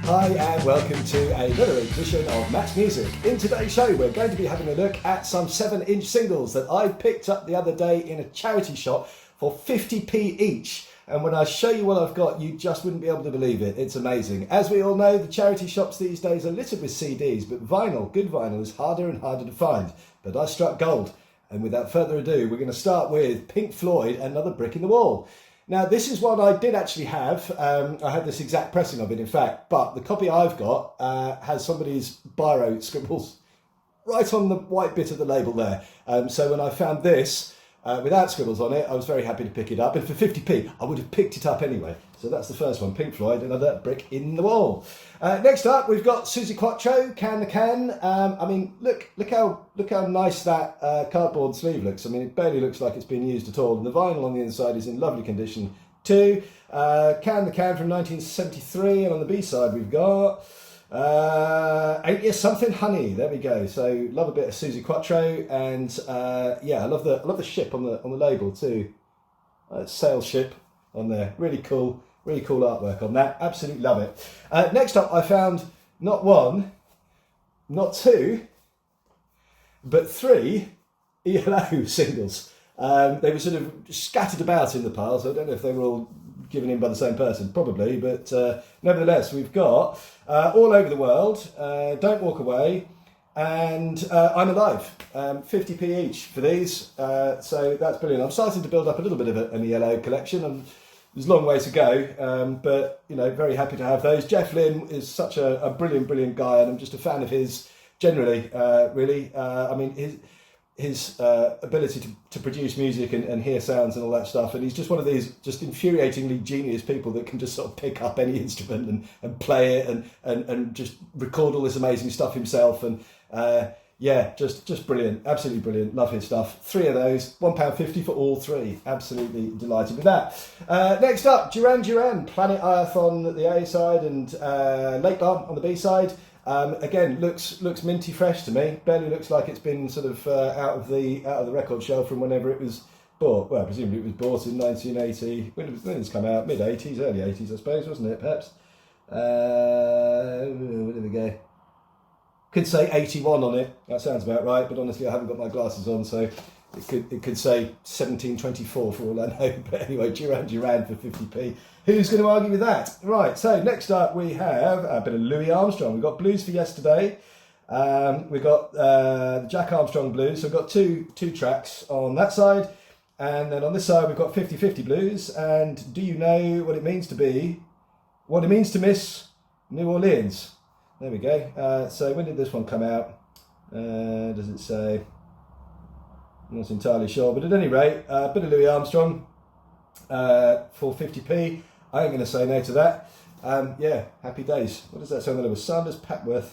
Hi and welcome to another edition of Matt's Music. In today's show we're going to be having a look at some 7-inch singles that I picked up the other day in a charity shop for 50p each. And when I show you what I've got, you just wouldn't be able to believe it. It's amazing. As we all know, the charity shops these days are littered with CDs, but vinyl, good vinyl, is harder and harder to find. But I struck gold. And without further ado, we're going to start with Pink Floyd, Another Brick in the Wall. Now, this is one I did actually have. I had this exact pressing of it, in fact, but the copy I've got has somebody's biro scribbles right on the white bit of the label there. So when I found this without scribbles on it, I was very happy to pick it up. And for 50p, I would have picked it up anyway. So that's the first one, Pink Floyd, Another Brick in the Wall. Next up, we've got Suzi Quatro, Can the Can. I mean, look how nice that cardboard sleeve looks. I mean, it barely looks like it's been used at all. And the vinyl on the inside is in lovely condition too. Can the Can from 1973, and on the B-side we've got Ain't You Something Honey. There we go. So love a bit of Suzi Quatro, and yeah, I love the ship on the label too. Sail ship on there. Really cool artwork on that. Absolutely love it. Next up, I found not one, not two, but 3 ELO singles. They were sort of scattered about in the pile, so I don't know if they were all given in by the same person, probably, but nevertheless, we've got All Over the World, Don't Walk Away, and I'm Alive. 50p each for these, so that's brilliant. I'm starting to build up a little bit of an ELO collection, and there's a long way to go, but you know, very happy to have those. Jeff Lynne is such a brilliant guy, and I'm just a fan of his generally, really. I mean, his ability to produce music and hear sounds and all that stuff, and he's just one of these just infuriatingly genius people that can just sort of pick up any instrument and play it and just record all this amazing stuff himself, and yeah, just brilliant, absolutely brilliant. Love his stuff. 3 of those, £1.50 for all 3. Absolutely delighted with that. Next up, Duran Duran, Planet Earth on the A side and Lake Bar on the B side. Again, looks minty fresh to me. Barely looks like it's been sort of out of the record shelf from whenever it was bought. Well, presumably it was bought in 1980. When did this come out? Mid 80s, early 80s, I suppose, wasn't it? Perhaps. Where did we go? Could say 81 on it. That sounds about right. But honestly, I haven't got my glasses on, so it could say 1724 for all I know. But anyway, Duran Duran for 50p. Who's going to argue with that? Right, so next up we have a bit of Louis Armstrong. We've got Blues for Yesterday. We've got the Jack Armstrong Blues. So we've got two tracks on that side. And then on this side we've got 50-50 Blues. And do you know what it means to miss New Orleans? There we go. So when did this one come out? Does it say? I'm not entirely sure. But at any rate, a bit of Louis Armstrong for 50p. I ain't going to say no to that. Yeah, happy days. What does that sound like? It was Sanders Papworth.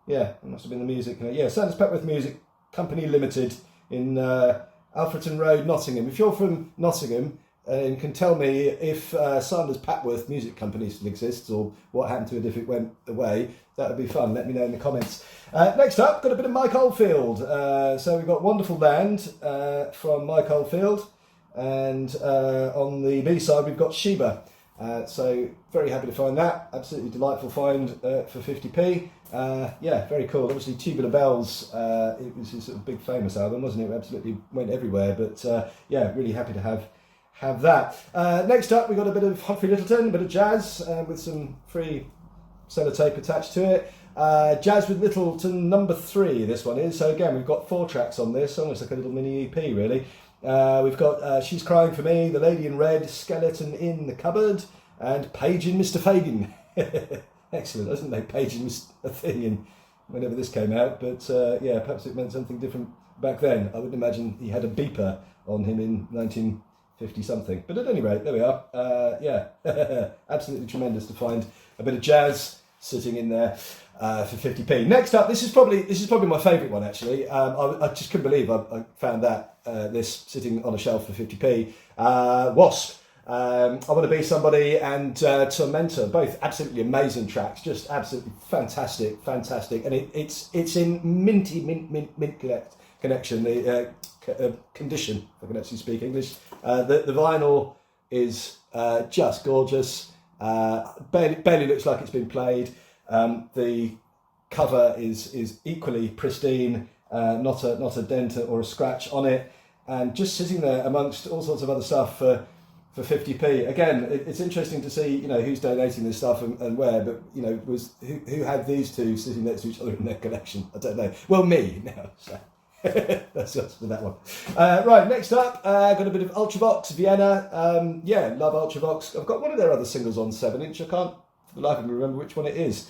Yeah, it must have been the music. Yeah, Sanders Papworth Music Company Limited in Alfreton Road, Nottingham. If you're from Nottingham and can tell me if Sanders Papworth Music Company still exists or what happened to it if it went away, that would be fun. Let me know in the comments. Next up, got a bit of Mike Oldfield. So we've got Wonderful Land from Mike Oldfield. And on the B side we've got Sheba, so very happy to find that. Absolutely delightful find for 50p. Yeah, very cool. Obviously Tubular Bells, it was his sort of big famous album, wasn't it? It absolutely went everywhere, but yeah, really happy to have that. Next up we've got a bit of Humphrey Lyttelton, a bit of jazz with some free sellotape attached to it. Jazz with Lyttelton number 3 this one is. So again, we've got 4 tracks on this, almost like a little mini EP really. We've got She's Crying For Me, The Lady in Red, Skeleton in the Cupboard, and Paging Mr. Fagin. Excellent, doesn't they? Paging was a thing in whenever this came out, but yeah, perhaps it meant something different back then. I wouldn't imagine he had a beeper on him in 1950 something. But at any rate, there we are. Yeah, absolutely tremendous to find a bit of jazz sitting in there for 50p. Next up, this is probably my favourite one actually. I just couldn't believe I found that this sitting on a shelf for 50p. W.A.S.P. I Want to Be Somebody and Tormentor, both absolutely amazing tracks, just absolutely fantastic, and it's in mint connection, the condition, if I can actually speak English. The vinyl is just gorgeous. Barely looks like it's been played. The cover is equally pristine, not a dent or a scratch on it, and just sitting there amongst all sorts of other stuff for 50p. Again, it's interesting to see, who's donating this stuff and where, but who had these two sitting next to each other in their collection? I don't know. Well, me now. So. That's just for that one. Right, next up, got a bit of Ultravox, Vienna. Love Ultravox. I've got one of their other singles on 7-inch. I can't for the life of me remember which one it is.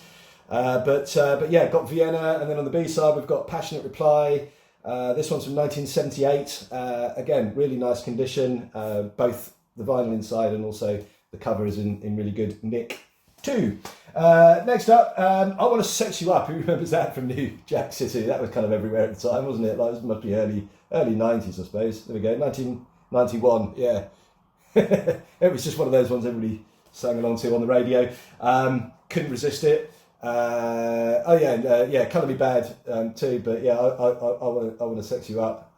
But yeah, got Vienna, and then on the B side we've got Passionate Reply. This one's from 1978. Again, really nice condition. Both the vinyl inside and also the cover is in really good nick too. Next up, I Want to Sex You Up. Who remembers that from New Jack City? That was kind of everywhere at the time, wasn't it? Like, it must be early 90s, I suppose. There we go, 1991. Yeah, it was just one of those ones everybody sang along to on the radio. Couldn't resist it. Colour Me Bad too. But yeah, I want to sex you up.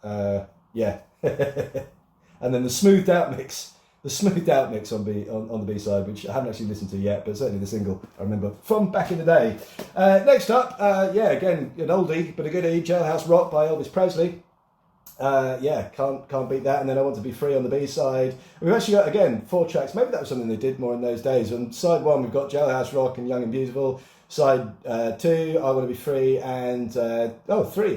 Yeah, and then the smoothed out mix. The smoothed out mix on the B side, which I haven't actually listened to yet, but certainly the single I remember from back in the day. Next up, again an oldie but a goodie, Jailhouse Rock by Elvis Presley. Can't beat that. And then I Want to Be Free on the B side. We've actually got again 4 tracks. Maybe that was something they did more in those days. On side 1 we've got Jailhouse Rock and Young and Beautiful. Side 2, I Want to Be Free, and 3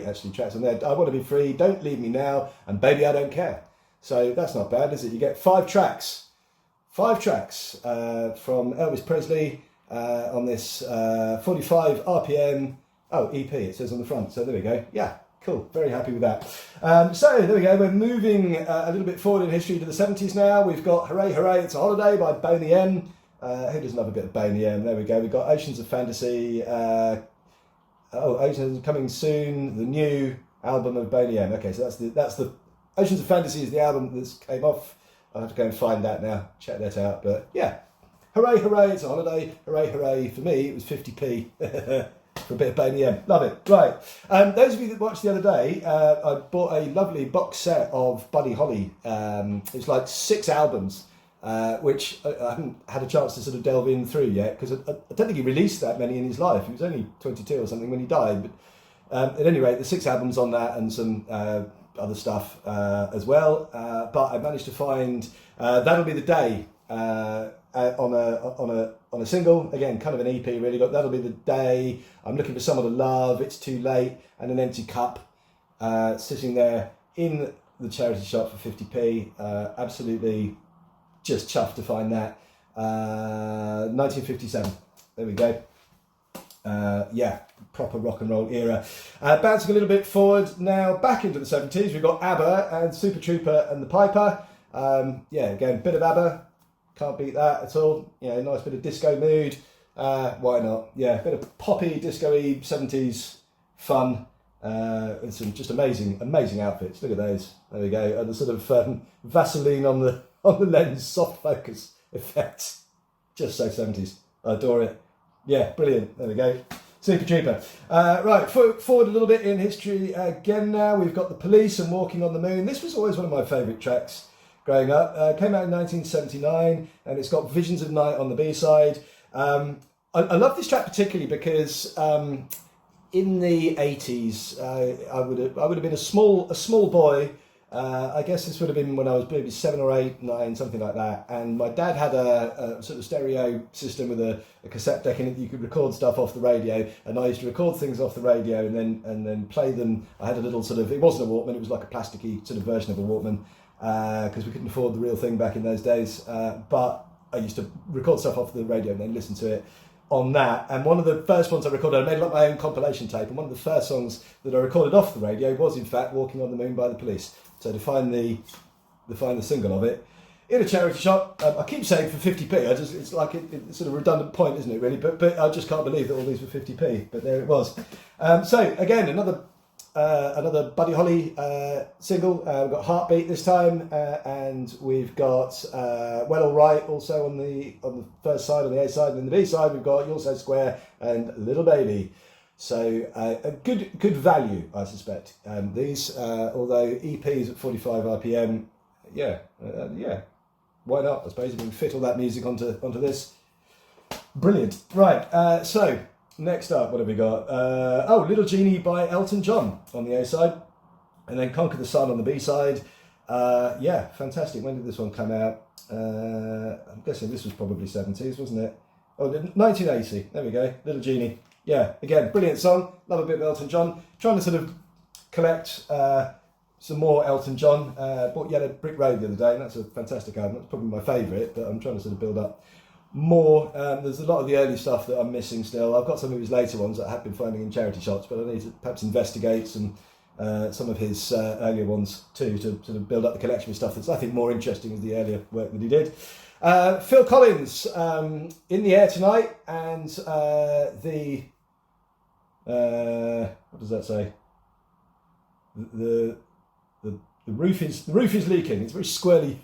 actually tracks on there. I Want to Be Free, Don't Leave Me Now, and Baby I Don't Care. So that's not bad, is it? You get 5 tracks. 5 tracks from Elvis Presley on this 45 RPM EP, it says on the front. So there we go. Yeah, cool. Very happy with that. So there we go. We're moving a little bit forward in history to the 70s now. We've got Hooray Hooray It's a Holiday by Boney M. Who doesn't love a bit of Boney M? There we go. We've got Oceans of Fantasy. Oceans Coming Soon, the new album of Boney M. Okay, so that's the Oceans of Fantasy is the album that came off. I'll have to go and find that now, check that out. But yeah, Hooray Hooray It's a Holiday. Hooray Hooray, for me it was 50p for a bit of Boney M. Love it. Right, those of you that watched the other day, I bought a lovely box set of Buddy Holly. It's like 6 albums, which I haven't had a chance to sort of delve in through yet, because I don't think he released that many in his life. He was only 22 or something when he died. But at any rate, the 6 albums on that and some other stuff as well. But I managed to find That'll Be the Day on a single. Again, kind of an EP really. Got That'll Be the Day, I'm Looking for Someone to Love, It's Too Late, and An Empty Cup, sitting there in the charity shop for 50p. Absolutely just chuffed to find that. 1957. There we go. Proper rock and roll era. Bouncing a little bit forward now, back into the 70s, we've got ABBA and Super Trooper and the Piper. Again, bit of ABBA, can't beat that at all. Nice bit of disco mood. Why not? Yeah, bit of poppy, disco-y, 70s fun. And some just amazing outfits. Look at those. There we go. And the sort of Vaseline on the lens, soft focus effect. Just so 70s. I adore it. Yeah, brilliant. There we go. Super Trooper. Right, forward a little bit in history again now. We've got The Police and Walking on the Moon. This was always one of my favourite tracks growing up. Came out in 1979, and it's got Visions of Night on the B-side. I love this track particularly because in the 80s, I would have been a small boy. I guess this would have been when I was maybe 7 or 8, 9, something like that. And my dad had a sort of stereo system with a cassette deck in it that you could record stuff off the radio. And I used to record things off the radio and then play them. I had a little sort of, it wasn't a Walkman, it was like a plasticky sort of version of a Walkman, because we couldn't afford the real thing back in those days. But I used to record stuff off the radio and then listen to it on that. And one of the first ones I recorded, I made like my own compilation tape, and one of the first songs that I recorded off the radio was in fact Walking on the Moon by The Police. So to find the single of it in a charity shop, I keep saying for 50p. It's like it's sort of a redundant point, isn't it? Really, but I just can't believe that all these were 50p. But there it was. So again, another Buddy Holly single. We've got Heartbeat this time, and we've got Well All Right also on the first side, on the A side, and then the B side we've got You're So Square and Little Baby. So a good value, I suspect. These, although EPs at 45 RPM, why not? I suppose if we can fit all that music onto this, Brilliant. Right, so next up, what have we got? Little Genie by Elton John on the A side, and then Conquer the Sun on the B side. Yeah, fantastic. When did this one come out? I'm guessing this was probably 70s, wasn't it? Oh, 1980. There we go. Little Genie. Yeah, again, brilliant song. Love a bit of Elton John. Trying to sort of collect some more Elton John. Bought Yellow Brick Road the other day, and that's a fantastic album. That's probably my favourite, but I'm trying to sort of build up more. There's a lot of the early stuff that I'm missing still. I've got some of his later ones that I have been finding in charity shops, but I need to perhaps investigate some of his earlier ones too, to sort of build up the collection of stuff that's, I think, more interesting as the earlier work that he did. Phil Collins, In the Air Tonight, and what does that say? The roof is leaking. It's very squirrely.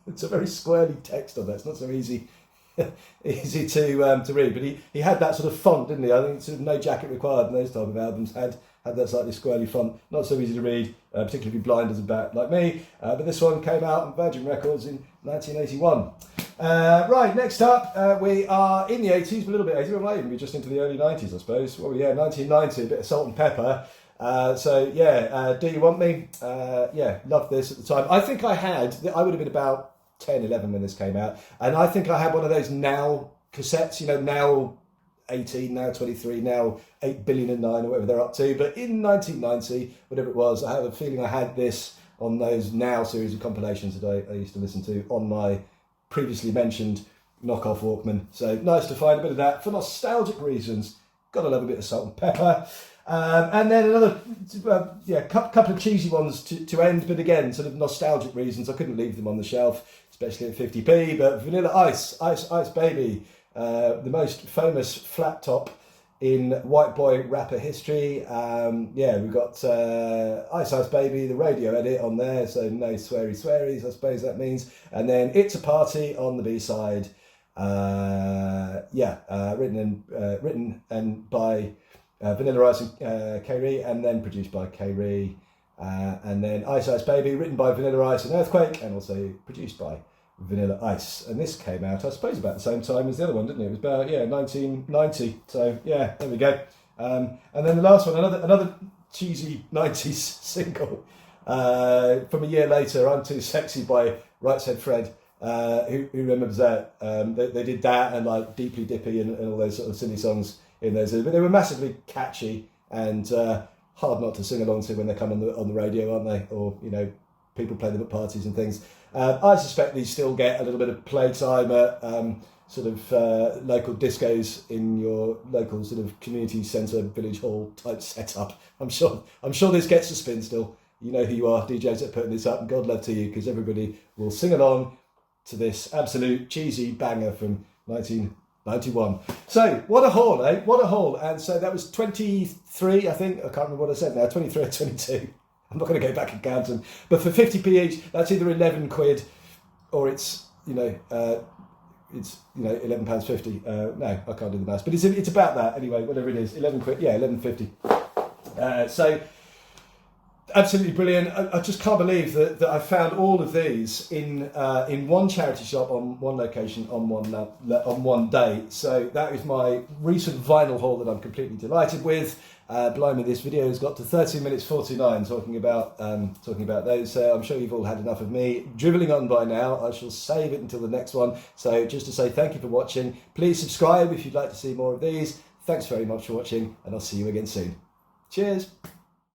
It's a very squirrely text on that. It's not so easy to read. But he had that sort of font, didn't he? I think sort of No Jacket Required and those type of albums had that slightly squirrely font. Not so easy to read, particularly if you're blind as a bat like me. But this one came out on Virgin Records in 1981. Right, next up, we are in the 80s, but a little bit 80s. We might even be just into the early 90s, I suppose. Well, yeah, 1990, a bit of Salt and Pepper. Do You Want Me? Loved this at the time. I think I would have been about 10, 11 when this came out. And I think I had one of those Now cassettes, now 18, now 23, now 8 billion and 9 or whatever they're up to. But in 1990, whatever it was, I have a feeling I had this on those Now series of compilations that I used to listen to on my previously mentioned knockoff Walkman. So nice to find a bit of that for nostalgic reasons. Gotta love a bit of Salt and Pepper. And then another, couple of cheesy ones to end, but again, sort of nostalgic reasons. I couldn't leave them on the shelf, especially at 50p. But Vanilla Ice, Ice Baby, the most famous flat top in white boy rapper history. We've got Ice Baby, the radio edit on there, so no swearies, I suppose that means. And then It's a Party on the B side. Written and by Vanilla Ice and K-Ree, and then produced by K-Ree. And then Ice Baby, written by Vanilla Ice and Earthquake, and also produced by Vanilla Ice. And this came out, I suppose, about the same time as the other one, didn't it? It was about 1990. So yeah, there we go. And then the last one, another cheesy 90s single from a year later, I'm Too Sexy by Right Said Fred. Who remembers that? They did that and like Deeply Dippy and all those sort of silly songs in those, but they were massively catchy and hard not to sing along to when they come on the radio, aren't they? Or people play them at parties and things. I suspect these still get a little bit of playtime at local discos in your local sort of community centre, village hall type setup. I'm sure this gets a spin still. You know who you are, DJs that are putting this up, and God love to you, because everybody will sing along to this absolute cheesy banger from 1991. So, what a haul, eh? What a haul. And so that was 23, I think. I can't remember what I said now, 23 or 22. I'm not going to go back and count them. But for 50p each, that's either 11 quid or it's £11.50. No, I can't do the maths. But it's about that anyway, whatever it is. 11 quid, yeah, 11.50. So, absolutely brilliant. I just can't believe that I found all of these in one charity shop on one location on one day. So that is my recent vinyl haul that I'm completely delighted with. Blimey, this video has got to 13 minutes 49 talking about those. So I'm sure you've all had enough of me drivelling on by now. I shall save it until the next one. So just to say thank you for watching. Please subscribe if you'd like to see more of these. Thanks very much for watching, and I'll see you again soon. Cheers.